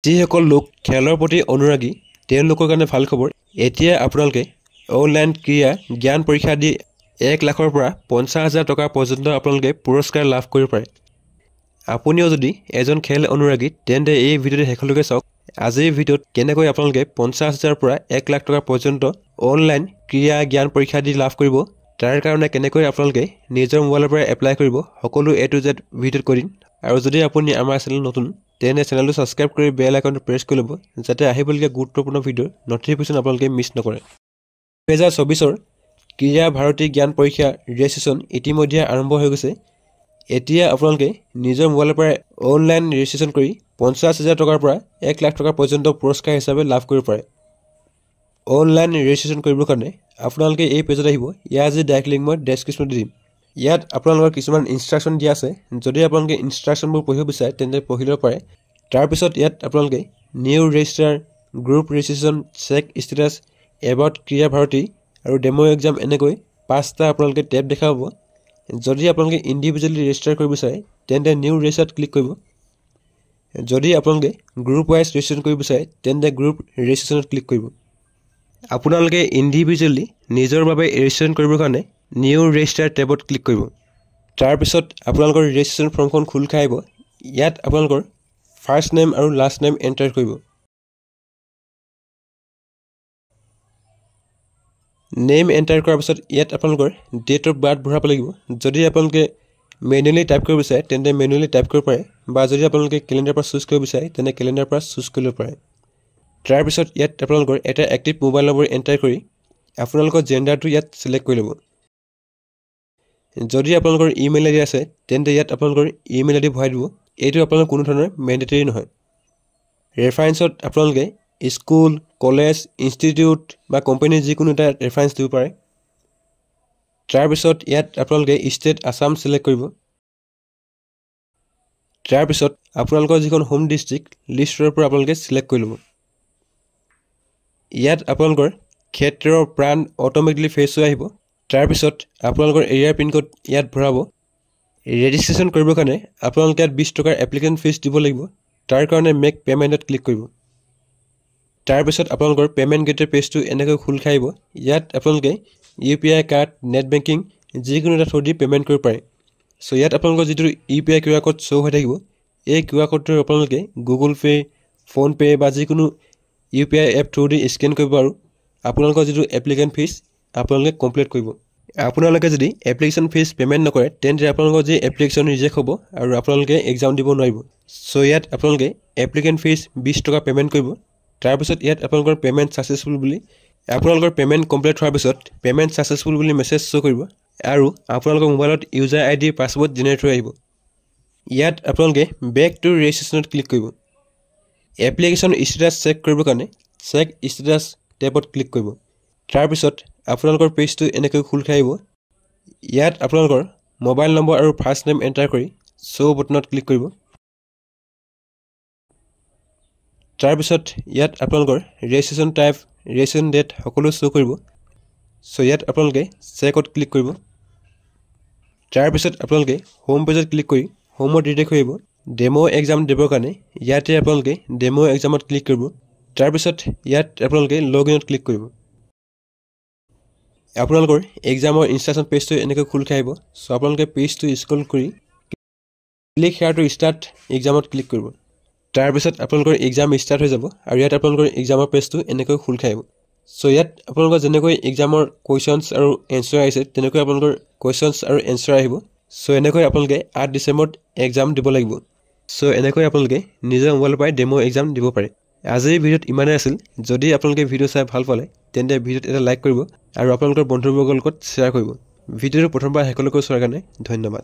যিসকল লোক খেলৰ প্ৰতি অনুৰাগী তেওঁলোকৰ কাৰণে ভাল খবৰ। এতিয়া আপোনালোকে অনলাইন ক্ৰীড়া জ্ঞান পৰীক্ষা দি 1 লাখৰ পৰা 50,000 টকা পৰ্যন্ত আপোনালোকে পুৰস্কাৰ লাভ কৰিব পাৰে। আপুনিও যদি এজন খেল অনুৰাগী তেন্তে এই ভিডিঅ'টো শেষলৈকে চাওক। আজিৰ ভিডিঅ'ত কেনেকৈ আপোনালোকে 50,000 পৰা 1 লাখ টকা পৰ্যন্ত অনলাইন ক্ৰীড়া জ্ঞান পৰীক্ষা দি লাভ কৰিব, তাৰ কাৰণে কেনেকৈ আপোনালোকে নিজৰ মোবাইলৰ পৰা এপ্লাই কৰিব, সকলো A to Z ভিডিঅ'ত কৈ দিম। আৰু যদি আপুনি আমাৰ চেনেল নতুন তেনে চেনেলটো ছাবস্ক্ৰাইব কৰি বেল আইকনটো প্ৰেছ কৰি ল'ব, যাতে আহিবলগীয়া গুৰুত্বপূৰ্ণ ভিডিঅ'ৰ নটিফিকেশ্যন আপোনালোকে মিছ নকৰে। 2024 ক্ৰীড়া ভাৰতী জ্ঞান পৰীক্ষা ৰেজিষ্ট্ৰেশ্যন ইতিমধ্যে আৰম্ভ হৈ গৈছে। এতিয়া আপোনালোকে নিজৰ মোবাইলৰ পৰা অনলাইন ৰেজিষ্ট্ৰেশ্যন কৰি 50,000 টকাৰ পৰা 1 লাখ টকা পৰ্যন্ত পুৰস্কাৰ হিচাপে লাভ কৰিব পাৰে। অনলাইন ৰেজিষ্ট্ৰেশ্যন কৰিবৰ কাৰণে আপোনালোকে এই পেজত আহিব। ইয়াৰ যি ডাইৰেক্ট লিংক মই ডেছক্ৰিপশ্যনত দিম। ইয়াত আপোনালোকৰ কিছুমান ইনষ্ট্ৰাকশ্যন দিয়া আছে। যদি আপোনালোকে ইনষ্ট্ৰাকশ্যনবোৰ পঢ়িব বিচাৰে তেন্তে পঢ়ি ল'ব পাৰে। তাৰপিছত ইয়াত আপোনালোকে new register, group registration, check status, about Krida Bharati আৰু ডেমো এক্সাম এনেকৈ 5টা আপোনালোকে টেব দেখা পাব। যদি আপোনালোকে ইণ্ডিভিজুৱেলি ৰেজিষ্টাৰ কৰিব বিচাৰে তেন্তে নিউ ৰেজিষ্টাৰত ক্লিক কৰিব। যদি আপোনালোকে গ্ৰুপ ৱাইজ ৰেজিষ্ট্ৰেশ্যন কৰিব বিচাৰে তেন্তে গ্ৰুপ ৰেজিষ্ট্ৰেশ্যনত ক্লিক কৰিব। আপোনালোকে ইণ্ডিভিজুৱেলি নিজৰ বাবে ৰেজিষ্ট্ৰেশ্যন কৰিবৰ কাৰণে নিউ ৰেজিষ্টাৰ টেবত ক্লিক কৰিব। তাৰপিছত আপোনালোকৰ ৰেজিষ্ট্ৰেশ্যন ফৰ্মখন খোল খাই আহিব। ইয়াত আপোনালোকৰ ফাৰ্ষ্ট নেম আৰু লাষ্ট নেম এণ্টাৰ কৰিব। নেম এণ্টাৰ কৰাৰ পিছত ইয়াত আপোনালোকৰ ডেট অফ বাৰ্থ ভৰাব লাগিব। যদি আপোনালোকে মেনুৱেলি টাইপ কৰিব বিচাৰে তেন্তে মেনুৱেলি টাইপ কৰিব পাৰে, বা যদি আপোনালোকে কেলেণ্ডাৰৰ পৰা চুজ কৰিব বিচাৰে তেন্তে কেলেণ্ডাৰৰ পৰা চুজ কৰিব পাৰে। তাৰপিছত ইয়াত আপোনালোকৰ এটা এক্টিভ মোবাইল নম্বৰ এণ্টাৰ কৰি আপোনালোকৰ জেণ্ডাৰটো ইয়াত ছিলেক্ট কৰি ল'ব। যদি আপোনালোকৰ ইমেইল আইডি আছে তেন্তে ইয়াত আপোনালোকৰ ইমেইল আইডি ভৰাই দিব। এইটো আপোনালোকৰ কোনো ধৰণৰ মেণ্ডেটৰী নহয়। ৰেফাৰেঞ্চত আপোনালোকে স্কুল, কলেজ, ইনষ্টিটিউট বা কোম্পানীৰ যিকোনো এটা ৰেফাৰেঞ্চ দিব পাৰে। তাৰপিছত ইয়াত আপোনালোকে ষ্টেট আছাম ছিলেক্ট কৰিব। তাৰপিছত আপোনালোকৰ যিখন হোম ডিষ্ট্ৰিক্ট লিষ্টৰ পৰা আপোনালোকে ছিলেক্ট কৰি ল'ব। ইয়াত আপোনালোকৰ ক্ষেত্ৰৰ প্ৰাণ অট'মেটিকলি ফেচ হৈ আহিব। তাৰপিছত আপোনালোকৰ এৰিয়াৰ পিনক'ড ইয়াত ভৰাব। ৰেজিষ্ট্ৰেশ্যন কৰিবৰ কাৰণে আপোনালোকে ইয়াত 20 টকাৰ এপ্লিকেশ্যন ফিজ দিব লাগিব। তাৰ কাৰণে মেক পে'মেণ্টত ক্লিক কৰিব। তাৰপিছত আপোনালোকৰ পে'মেণ্ট গেটৱে পেজটো এনেকৈ খোল খাই আহিব। ইয়াত আপোনালোকে UPI কাৰ্ড, নেট বেংকিং যিকোনো এটা থ্ৰু দি পে'মেণ্ট কৰিব পাৰে। চ' ইয়াত আপোনালোকৰ যিটো UPI QR ক'ড শ্ব' হৈ থাকিব, এই QR ক'ডটো আপোনালোকে গুগল পে', ফোনপে' বা যিকোনো UPI এপ থ্ৰু দি স্কেন কৰিব আৰু আপোনালোকৰ যিটো এপ্লিকেশ্যন ফিজ আপোনালোকে কমপ্লিট কৰিব। আপোনালোকে যদি এপ্লিকেশ্যন ফিজ পে'মেণ্ট নকৰে তেন্তে আপোনালোকৰ যি এপ্লিকেশ্যন ৰিজেক্ট হ'ব আৰু আপোনালোকে এক্সাম দিব নোৱাৰিব। চ' ইয়াত আপোনালোকে এপ্লিকেশ্যন ফিজ 20 টকা পে'মেণ্ট কৰিব। তাৰপিছত ইয়াত আপোনালোকৰ পে'মেণ্ট ছাকচেছফুল বুলি, আপোনালোকৰ পে'মেণ্ট কমপ্লিট হোৱাৰ পিছত পে'মেণ্ট ছাকচেছফুল বুলি মেছেজ শ্ব' কৰিব আৰু আপোনালোকৰ মোবাইলত ইউজাৰ ID পাছৱৰ্ড জেনেৰেট হৈ আহিব। ইয়াত আপোনালোকে বেক টু ৰেজিষ্ট্ৰেশ্যনত ক্লিক কৰিব। এপ্লিকেশ্যন ষ্টেটাছ চেক কৰিবৰ কাৰণে চেক ষ্টেটাছ টেবত ক্লিক কৰিব। তাৰপিছত আপোনালোকৰ পেজটো এনেকৈ খোল খাই আহিব। ইয়াত আপোনালোকৰ মোবাইল নম্বৰ আৰু ফাৰ্ষ্ট নেম এণ্টাৰ কৰি শ্ব' বটনত ক্লিক কৰিব। তাৰপিছত ইয়াত আপোনালোকৰ ৰেজিষ্ট্ৰেশ্যন টাইপ, ৰেজিষ্ট্ৰেশ্যন ডেট সকলো শ্ব' কৰিব। চ' ইয়াত আপোনালোকে চেকত ক্লিক কৰিব। তাৰপিছত আপোনালোকে হোম পেজত ক্লিক কৰি হোমত ৰিডাইৰেক্ট হৈ আহিব। ডেমো এক্সাম দিবৰ কাৰণে ইয়াতে আপোনালোকে ডেমো এক্সামত ক্লিক কৰিব। তাৰপিছত ইয়াত আপোনালোকে লগ ইনত ক্লিক কৰিব। আপোনালোকৰ এক্সামৰ ইনষ্ট্ৰাকশ্যন পেজটো এনেকৈ খোল খাই আহিব। চ' আপোনালোকে পেজটো স্ক্ৰল কৰি ক্লিক হেয়াৰ টু ষ্টাৰ্ট এক্সামত ক্লিক কৰিব। তাৰপিছত আপোনালোকৰ এক্সাম ষ্টাৰ্ট হৈ যাব আৰু ইয়াত আপোনালোকৰ এক্সামৰ পেজটো এনেকৈ খোল খাই আহিব। চ' ইয়াত আপোনালোকৰ যেনেকৈ এক্সামৰ কুৱেশ্যনছ আৰু এনচাৰ আহিছে তেনেকৈ আপোনালোকৰ কুৱেশ্যনছ আৰু এনচাৰ আহিব। চ' এনেকৈ আপোনালোকে 8 ডিচেম্বৰত এক্সাম দিব লাগিব। চ' এনেকৈ আপোনালোকে নিজৰ মোবাইলৰ পৰাই ডেমো এক্সাম দিব পাৰে। আজিৰ ভিডিঅ'ত ইমানেই আছিল। যদি আপোনালোকে ভিডিঅ' চাই ভাল পালে তেন্তে ভিডিঅ'ত এটা লাইক কৰিব আৰু আপোনালোকৰ বন্ধুবৰ্গৰ লগত শ্বেয়াৰ কৰিব। ভিডিঅ'টো প্ৰথমবাৰ শেষলৈকে চোৱাৰ কাৰণে ধন্যবাদ।